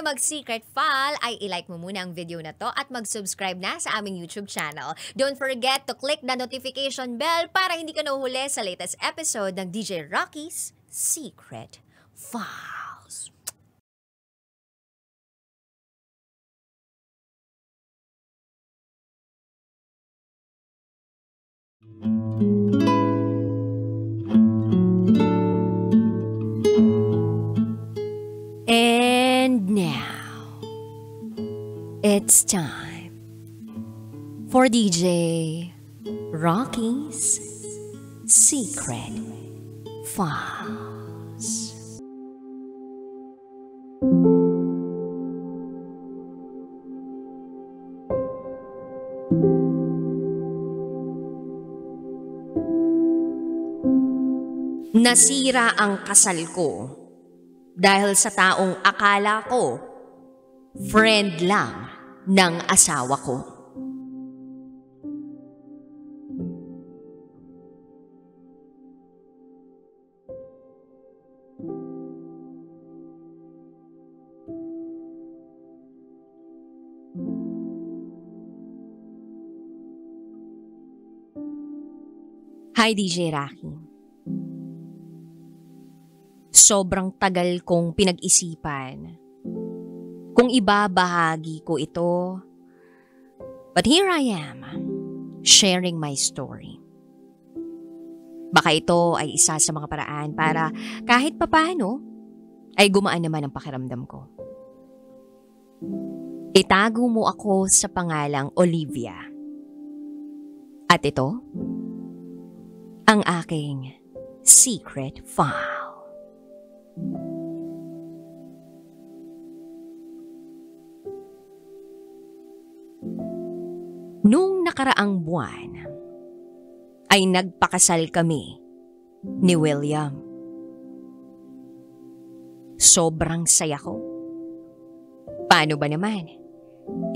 tayo mag-secret file, ay ilike mo muna ang video na to at mag-subscribe na sa aming YouTube channel. Don't forget to click the notification bell para hindi ka nahuhuli sa latest episode ng DJ Rocky's Secret Files. And now, it's time for DJ Rocky's Secret Files. Nasira ang kasal ko dahil sa taong akala ko friend lang ng asawa ko. Hi DJ Rocky. Sobrang tagal kong pinag-isipan kung ibabahagi ko ito. But here I am, sharing my story. Baka ito ay isa sa mga paraan para kahit papano ay gumaan naman ang pakiramdam ko. Itago mo ako sa pangalang Olivia. At ito, ang aking secret file. Nung nakaraang buwan, ay nagpakasal kami ni William. Sobrang saya ko. Paano ba naman?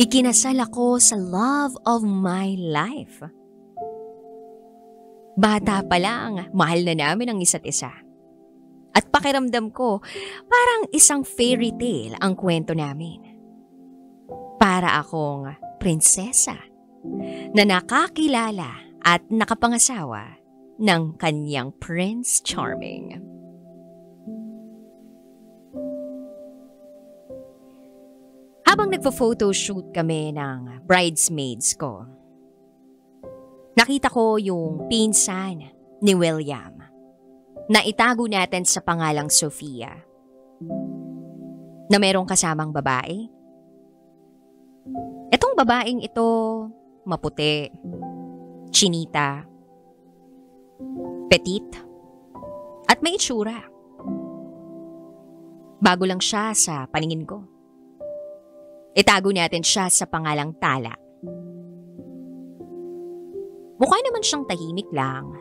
Ikinasal ako sa love of my life. Bata pa lang, mahal na namin ang isa't isa. At pakiramdam ko, parang isang fairy tale ang kwento namin. Para akong prinsesa na nakakilala at nakapangasawa ng kanyang Prince Charming. Habang nagpo-photoshoot kami ng bridesmaids ko, nakita ko yung pinsan ni William na itago natin sa pangalang Sofia, na merong kasamang babae. Etong babaeng ito, maputi, chinita, petit, at may itsura. Bago lang siya sa paningin ko. Itago natin siya sa pangalang Tala. Mukha naman siyang tahimik lang.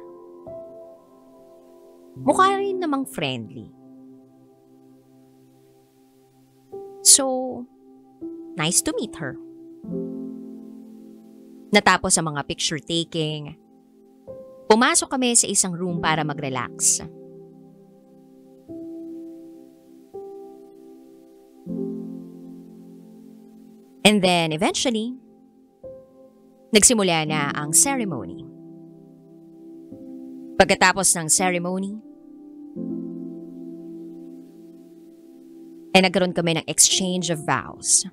Mukha rin namang friendly. So, nice to meet her. Natapos ang mga picture taking, pumasok kami sa isang room para mag-relax. And then, eventually, nagsimula na ang ceremony. Pagkatapos ng ceremony, ay nagkaroon kami ng exchange of vows.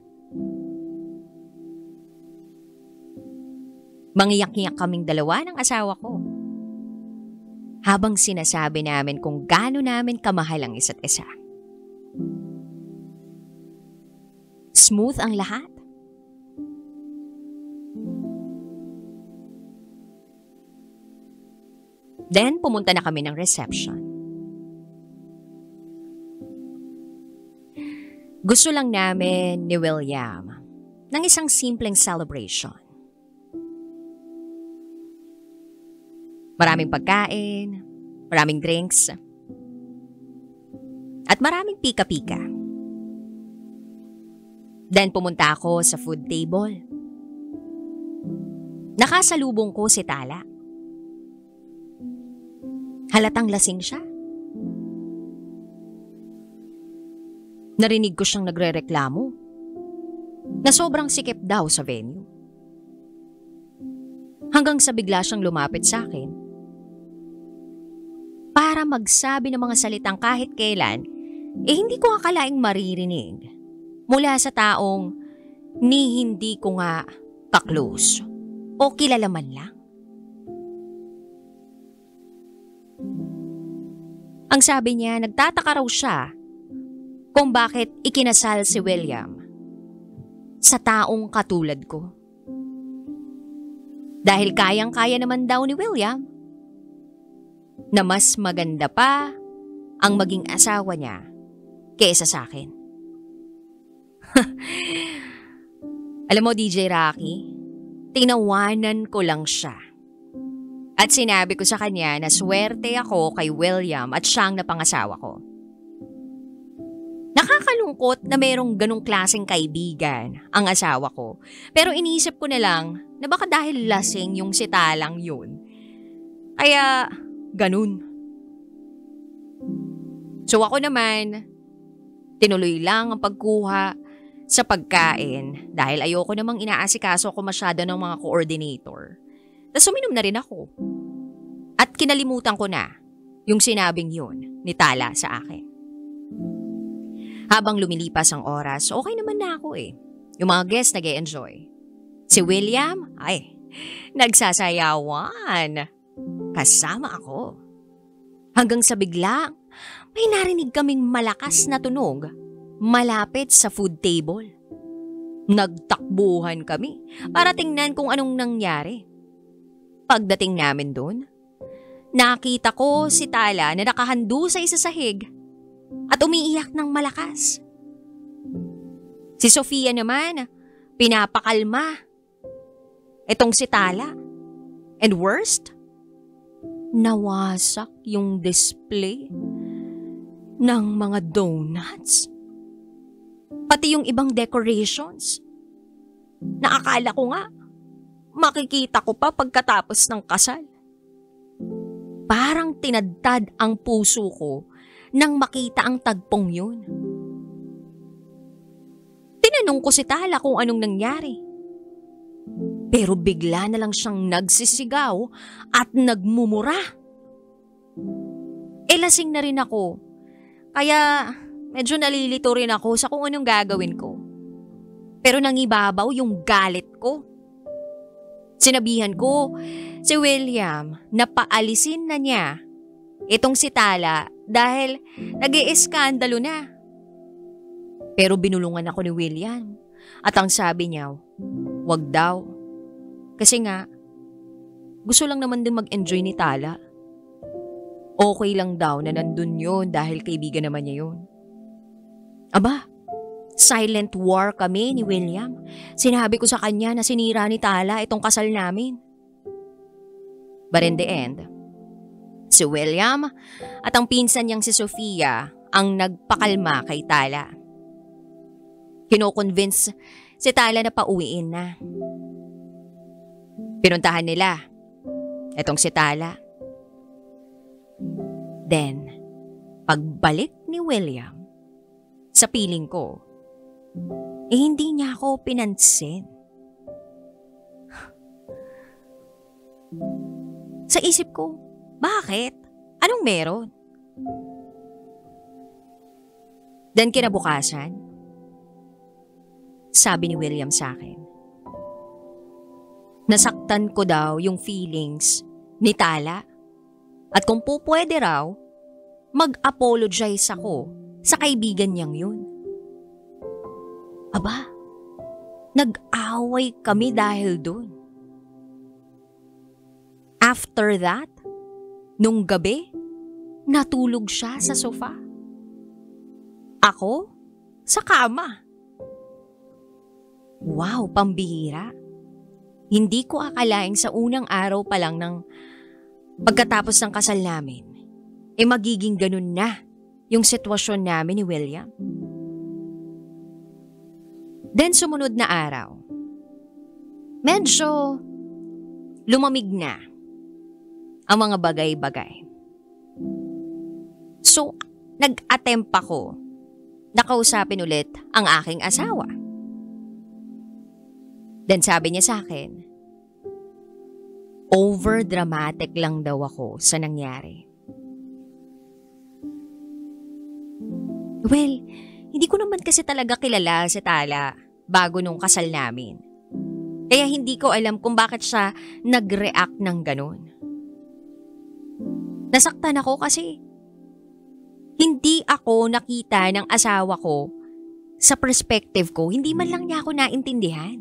Mangiyak-iyak kaming dalawa ng asawa ko. Habang sinasabi namin kung gaano namin kamahal ang isa't isa. Smooth ang lahat. Then, pumunta na kami ng reception. Gusto lang namin ni William ng isang simpleng celebration. Maraming pagkain, maraming drinks, at maraming pika-pika. Then, pumunta ako sa food table. Nakasalubong ko si Tala. Halatang lasing siya. Narinig ko siyang nagrereklamo na sobrang sikip daw sa venue. Hanggang sa bigla siyang lumapit sa akin para magsabi ng mga salitang kahit kailan hindi ko akalaing maririnig mula sa taong hindi ko nga ka-close o kilala man lang. Ang sabi niya, nagtataka raw siya kung bakit ikinasal si William sa taong katulad ko. Dahil kayang-kaya naman daw ni William na mas maganda pa ang maging asawa niya kaysa sa akin. Alam mo, DJ Rocky, tinawanan ko lang siya. At sinabi ko sa kanya na swerte ako kay William at siyang napangasawa ko. Nakakalungkot na mayroong ganong klaseng kaibigan ang asawa ko. Pero iniisip ko na lang na baka dahil lasing yung si Talang yun. Kaya ganun. So ako naman, tinuloy lang ang pagkuha sa pagkain dahil ayoko namang inaasikaso ko masyado ng mga coordinator. Tapos uminom na rin ako. At kinalimutan ko na yung sinabing yun ni Tala sa akin. Habang lumilipas ang oras, okay naman na ako eh. Yung mga guests nag-e-enjoy. Si William, nagsasayawan. Kasama ako. Hanggang sa bigla, may narinig kaming malakas na tunog malapit sa food table. Nagtakbuhan kami para tingnan kung anong nangyari. Pagdating namin doon, nakita ko si Tala na nakahando sa isa sahig at umiiyak ng malakas. Si Sofia naman, pinapakalma. Itong si Tala. And worst, nawasak yung display ng mga donuts. Pati yung ibang decorations. Naakala ko nga, makikita ko pa pagkatapos ng kasal. Parang tinadtad ang puso ko nang makita ang tagpong yun. Tinanong ko si Tala kung anong nangyari. Pero bigla na lang siyang nagsisigaw at nagmumura. Lasing na rin ako. Kaya medyo nalilito rin ako sa kung anong gagawin ko. Pero nangibabaw yung galit ko. Sinabihan ko si William na paalisin na niya itong si Tala dahil nag-iiskandalo na. Pero binulungan ako ni William at ang sabi niya, wag daw. Kasi nga, gusto lang naman din mag-enjoy ni Tala. Okay lang daw na nandun yun dahil kaibigan naman niya yun. Aba, silent war kami ni William. Sinabi ko sa kanya na sinira ni Tala itong kasal namin. But in the end, si William at ang pinsan niyang si Sofia ang nagpakalma kay Tala. Kino-convince si Tala na pauwiin na. Pinuntahan nila itong si Tala. Then, pagbalik ni William, sa piling ko, hindi niya ako pinansin. Sa isip ko, bakit? Anong meron? Then kinabukasan, sabi ni William sa akin, nasaktan ko daw yung feelings ni Tala at kung pwede raw, mag-apologize ako sa kaibigan niyang yun. Aba, nag-away kami dahil dun. After that, nung gabi, natulog siya sa sofa. Ako, sa kama. Wow, pambihira. Hindi ko akalaing sa unang araw pa lang ng pagkatapos ng kasal namin, magiging ganun na yung sitwasyon namin ni William. Then sumunod na araw, medyo lumamig na ang mga bagay-bagay. So, nag-attempt ako nakausapin ulit ang aking asawa. Then sabi niya sa akin, over-dramatic lang daw ako sa nangyari. Well, hindi ko naman kasi talaga kilala si Tala bago nung kasal namin. Kaya hindi ko alam kung bakit siya nag-react ng ganun. Nasaktan ako kasi hindi ako nakita ng asawa ko sa perspective ko. Hindi man lang niya ako naintindihan.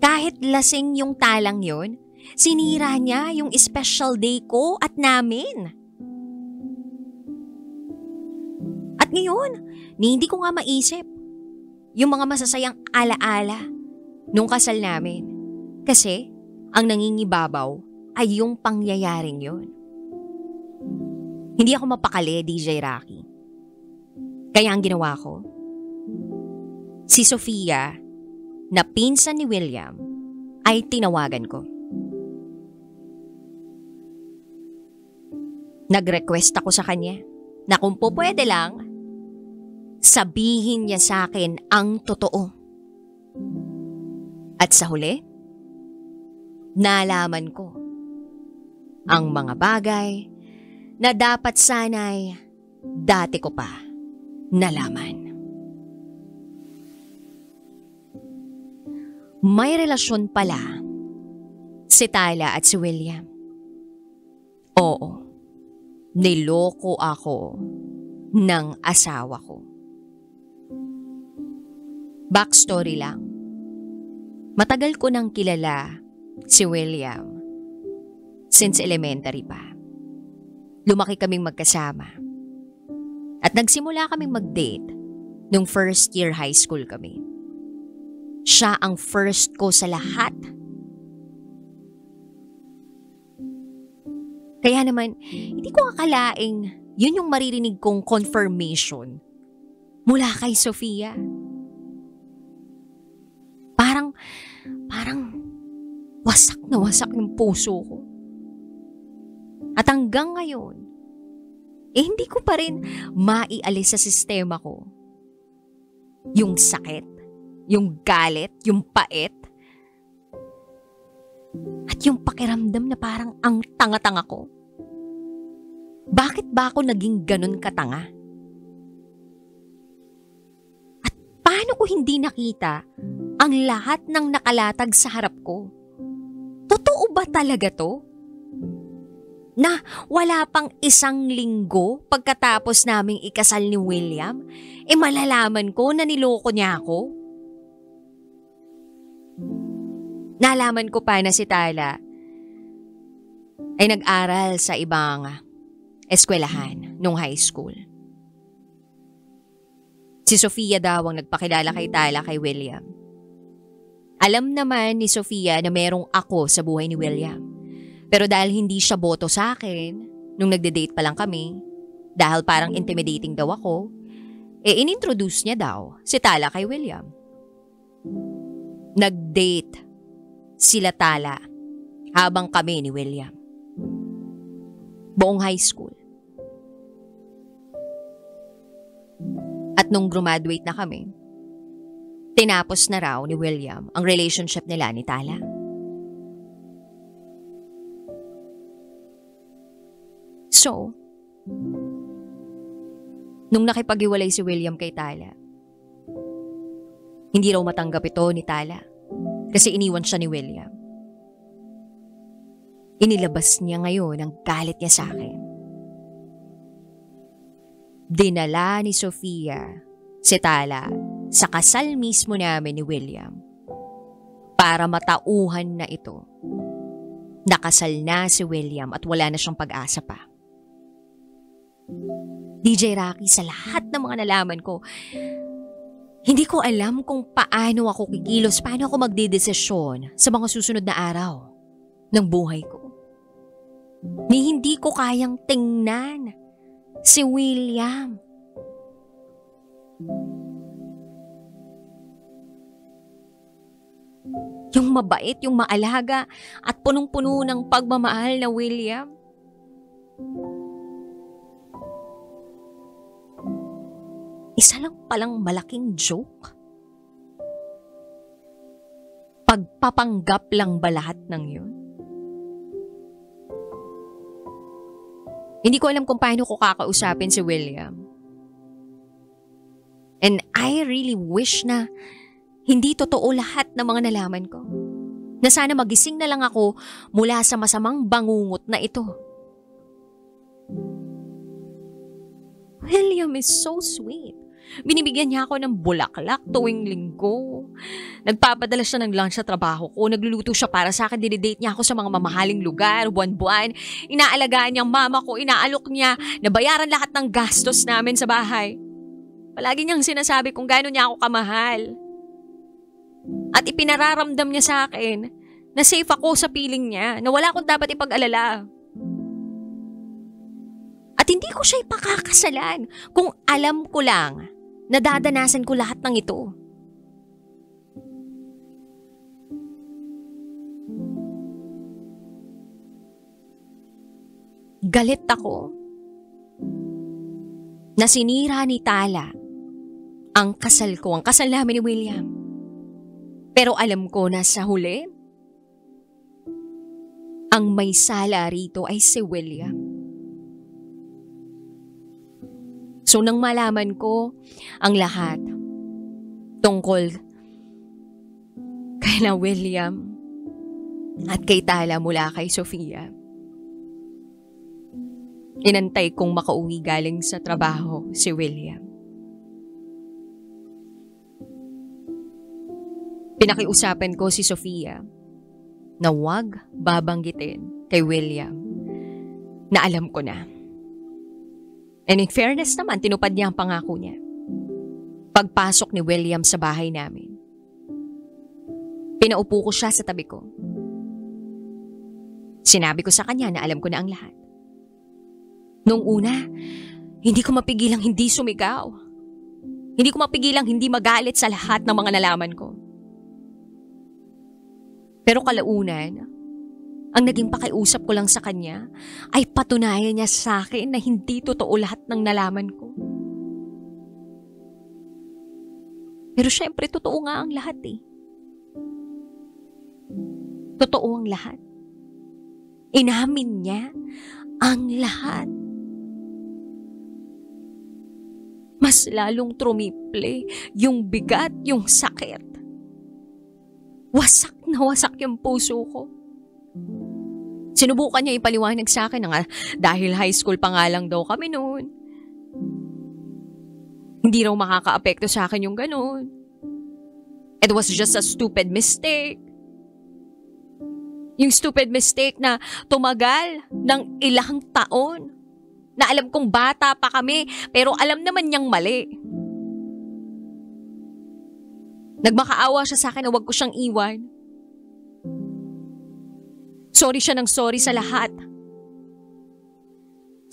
Kahit lasing yung talang yon, sinira niya yung special day ko at namin. At ngayon, hindi ko nga maisip yung mga masasayang alaala nung kasal namin. Kasi ang nangingibabaw ay yung pangyayaring yun. Hindi ako mapakali, DJ Rocky. Kaya ang ginawa ko, si Sofia, na pinsan ni William, ay tinawagan ko. Nag-request ako sa kanya na kung po pwede lang, sabihin niya sa akin ang totoo. At sa huli, nalaman ko ang mga bagay na dapat sana'y dati ko pa nalaman. May relasyon pala si Tala at si William. Oo, niloko ako ng asawa ko. Backstory lang. Matagal ko nang kilala si William since elementary pa. Lumaki kaming magkasama. At nagsimula kaming mag-date nung first year high school kami. Siya ang first ko sa lahat. Kaya naman, hindi ko akalaing yun yung maririnig kong confirmation mula kay Sofia. Parang wasak na wasak yung puso ko. At hanggang ngayon, hindi ko pa rin maialis sa sistema ko yung sakit, yung galit, yung pait, at yung pakiramdam na parang ang tanga-tanga ko. Bakit ba ako naging ganun katanga? At paano ko hindi nakita ang lahat ng nakalatag sa harap ko? Totoo ba talaga to? Na wala pang isang linggo pagkatapos naming ikasal ni William, malalaman ko na niloko niya ako? Nalaman ko pa na si Tala ay nag-aral sa ibang eskwelahan nung high school. Si Sofia daw ang nagpakilala kay Tala kay William. Alam naman ni Sofia na merong ako sa buhay ni William. Pero dahil hindi siya boto sa akin, nung nagde-date pa lang kami, dahil parang intimidating daw ako, inintroduce niya daw si Tala kay William. Nag-date sila Tala habang kami ni William. Buong high school. At nung graduate na kami, tinapos na raw ni William ang relationship nila ni Tala. So, nung nakipag-iwalay si William kay Tala, hindi raw matanggap ito ni Tala kasi iniwan siya ni William. Inilabas niya ngayon ang galit niya sa akin. Dinala ni Sofia si Tala sa kasal mismo namin ni William para matauhan na ito. Nakasal na si William at wala na siyang pag-asa pa. DJ Rocky, sa lahat ng mga nalaman ko, hindi ko alam kung paano ako kikilos, paano ako magdedesisyon sa mga susunod na araw ng buhay ko. Ni hindi ko kayang tingnan si William. Yung mabait, yung maalaga at punong-puno ng pagmamahal na William. isa lang palang malaking joke? Pagpapanggap lang ba lahat ng yun? Hindi ko alam kung paano ko kakausapin si William. And I really wish na hindi totoo lahat ng mga nalaman ko. Na sana magising na lang ako mula sa masamang bangungot na ito. William is so sweet. Binibigyan niya ako ng bulaklak tuwing linggo. Nagpapadala siya ng lunch sa trabaho ko. Nagluluto siya para sa akin. Dinidate niya ako sa mga mamahaling lugar, buwan-buwan. Inaalagaan niyang mama ko. Inaalok niya. Nabayaran lahat ng gastos namin sa bahay. Palagi niyang sinasabi kung gaano niya ako kamahal. At ipinararamdam niya sa akin na safe ako sa piling niya. Na wala akong dapat ipag-alala. At hindi ko siya ipakakasalan kung alam ko lang na dadanasan ko lahat ng ito. Galit ako na sinira ni Tala ang kasal ko, ang kasal namin ni William. Pero alam ko na sa huli, ang may sala rito ay si William. So nang malaman ko ang lahat tungkol kay na William at kay Tala mula kay Sofia, inantay kong makauwi galing sa trabaho si William. Pinakiusapan ko si Sofia na huwag babanggitin kay William na alam ko na. And in fairness naman, tinupad niya ang pangako niya. Pagpasok ni William sa bahay namin, pinaupo ko siya sa tabi ko. Sinabi ko sa kanya na alam ko na ang lahat. Noong una, hindi ko mapigilang hindi sumigaw. Hindi ko mapigilang hindi magalit sa lahat ng mga nalaman ko. Pero kalaunan, ang naging pakiusap ko lang sa kanya ay patunayan niya sa akin na hindi totoo lahat ng nalaman ko. Pero syempre, totoo nga ang lahat eh. Totoo ang lahat. Inamin niya ang lahat. Mas lalong trumiple yung bigat, yung sakit. Wasak na wasak yung puso ko. Sinubukan niya ipaliwanag sa akin na dahil high school pa nga lang daw kami noon. Hindi raw makaka-apekto sa akin yung ganun. It was just a stupid mistake. Yung stupid mistake na tumagal ng ilang taon. Na alam kong bata pa kami pero alam naman niyang mali. Nagmakaawa siya sa akin na wag ko siyang iwan. Sorry siya ng sorry sa lahat.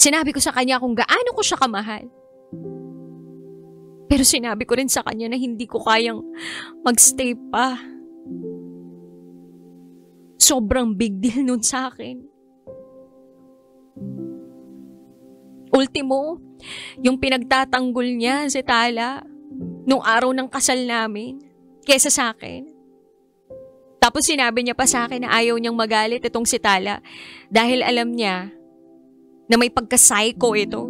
Sinabi ko sa kanya kung gaano ko siya kamahal. Pero sinabi ko rin sa kanya na hindi ko kayang magstay pa. Sobrang big deal nun sa akin. Ultimo, yung pinagtatanggol niya si Tala nung araw ng kasal namin kesa sa akin. Tapos sinabi niya pa sa akin na ayaw niyang magalit itong si Tala dahil alam niya na may pagka-psycho ito.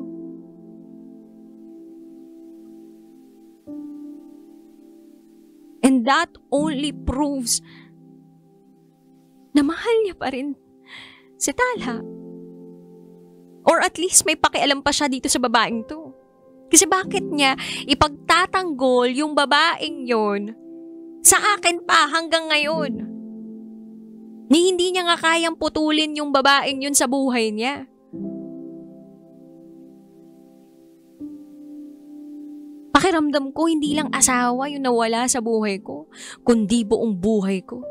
And that only proves na mahal niya pa rin si Tala. Or at least may pakialam pa siya dito sa babaeng to. Kasi bakit niya ipagtatanggol yung babaeng yon sa akin pa hanggang ngayon? Ni hindi niya nga kayang putulin yung babaeng yun sa buhay niya. Pakiramdam ko hindi lang asawa yung nawala sa buhay ko, kundi buong buhay ko.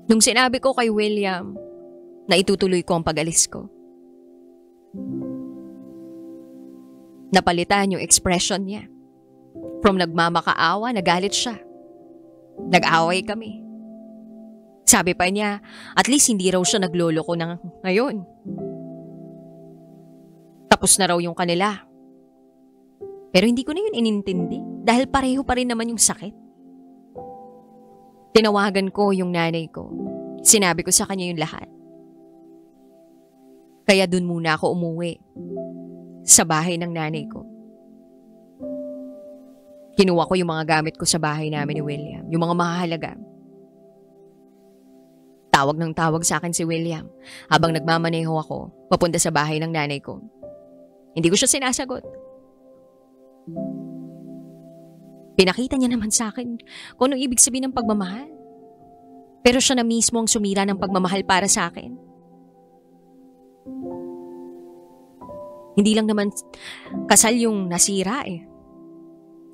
Nung sinabi ko kay William na itutuloy ko ang pag-alis ko, napalitan yung expression niya. From nagmamakaawa, nagalit siya. Nag-away kami. Sabi pa niya, at least hindi raw siya nagloloko ng ngayon. Tapos na raw yung kanila. Pero hindi ko na yun inintindi dahil pareho pa rin naman yung sakit. Tinawagan ko yung nanay ko. Sinabi ko sa kanya yung lahat. Kaya dun muna ako umuwi sa bahay ng nanay ko. Kinuha ko yung mga gamit ko sa bahay namin ni William, yung mga mahalaga. Tawag ng tawag sa akin si William habang nagmamaneho ako papunta sa bahay ng nanay ko. Hindi ko siya sinasagot. Pinakita niya naman sa akin kung anong ibig sabihin ng pagmamahal. Pero siya na mismo ang sumira ng pagmamahal para sa akin. Hindi lang naman kasal yung nasira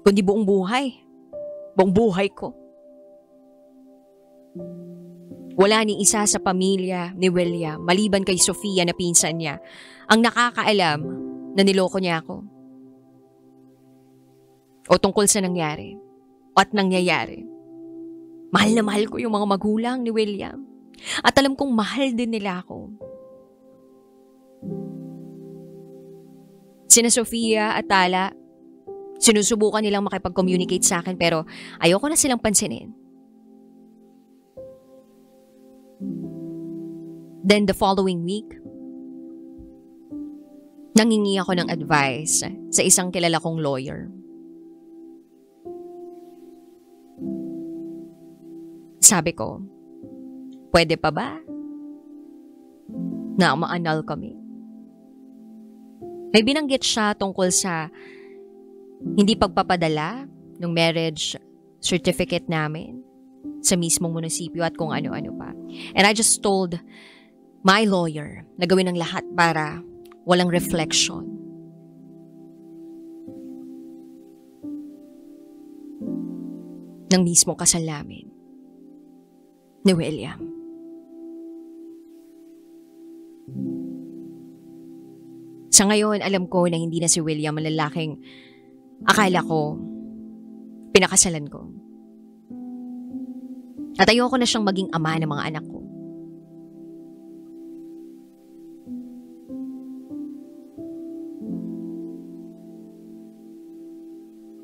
kundi buong buhay. Buong buhay ko. Wala ni isa sa pamilya ni William, maliban kay Sofia na pinsan niya, ang nakakaalam na niloko niya ako. O tungkol sa nangyari at nangyayari. Mahal na mahal ko yung mga magulang ni William. At alam kong mahal din nila ako. Sina Sofia at Tala, sinusubukan nilang makipag-communicate sa akin pero ayoko na silang pansinin. Then the following week, nangingi ako ng advice sa isang kilala kong lawyer. Sabi ko, pwede pa ba na ma-annul kami? May binanggit siya tungkol sa hindi pagpapadala ng marriage certificate namin sa mismong munisipyo at kung ano-ano pa. And I just told my lawyer na gawin ang lahat para walang reflection. Ng mismong kasal namin ni William. Sa ngayon, alam ko na hindi na si William ang lalaking akala ko pinakasalan ko. At ayoko na siyang maging ama ng mga anak ko.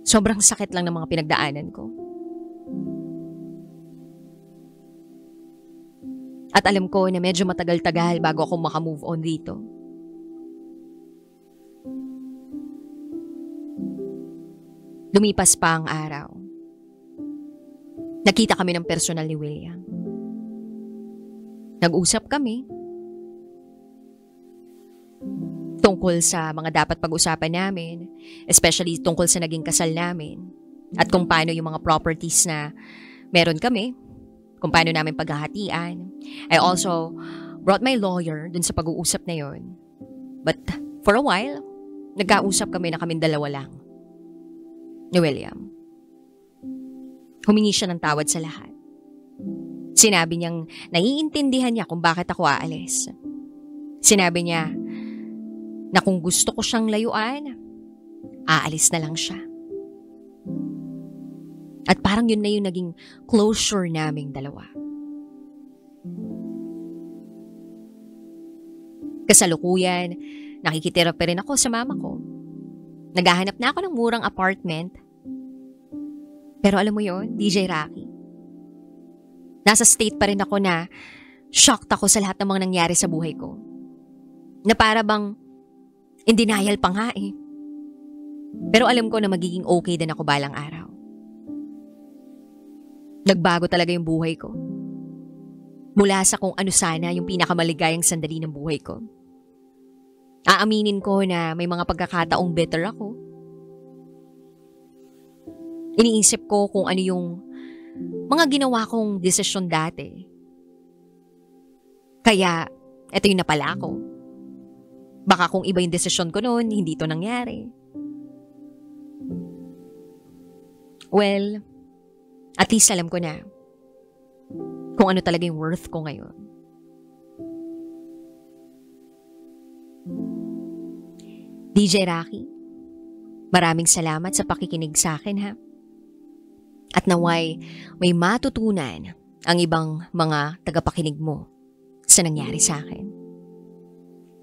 Sobrang sakit lang ng mga pinagdaanan ko. At alam ko na medyo matagal-tagal bago ako makamove on dito. Lumipas pa ang araw. Nakita kami ng personal ni William. Nag-usap kami tungkol sa mga dapat pag-usapan namin, especially tungkol sa naging kasal namin at kung paano yung mga properties na meron kami, kung paano namin paghahatian. I also brought my lawyer dun sa pag-uusap na yon. But for a while, nagkausap kami na kaming dalawa lang ni William. Humingi siya ng tawad sa lahat. Sinabi niyang naiintindihan niya kung bakit ako aalis. Sinabi niya na kung gusto ko siyang layuan, aalis na lang siya. At parang yun na yung naging closure naming dalawa. Kasalukuyan, nakikitira pa rin ako sa mama ko. Naghahanap na ako ng murang apartment. Pero alam mo yon, DJ Rocky, nasa state pa rin ako na shocked ako sa lahat ng mga nangyari sa buhay ko. Na para bang in denial pa nga eh. Pero alam ko na magiging okay din ako balang araw. Nagbago talaga yung buhay ko. Mula sa kung ano sana yung pinakamaligayang sandali ng buhay ko. Aaminin ko na may mga pagkakataong bitter ako. Iniisip ko kung ano yung mga ginawa kong desisyon dati. Kaya, eto yung napala ko. Baka kung iba yung desisyon ko noon, hindi to nangyari. Well, at least alam ko na kung ano talaga yung worth ko ngayon. DJ Rocky, maraming salamat sa pakikinig sa akin ha. At naway may matutunan ang ibang mga tagapakinig mo sa nangyari sa akin.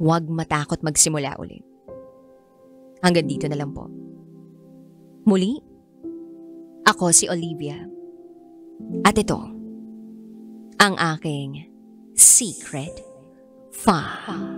Huwag matakot magsimula ulit. Hanggang dito na lang po. Muli, ako si Olivia. At ito, ang aking Secret File.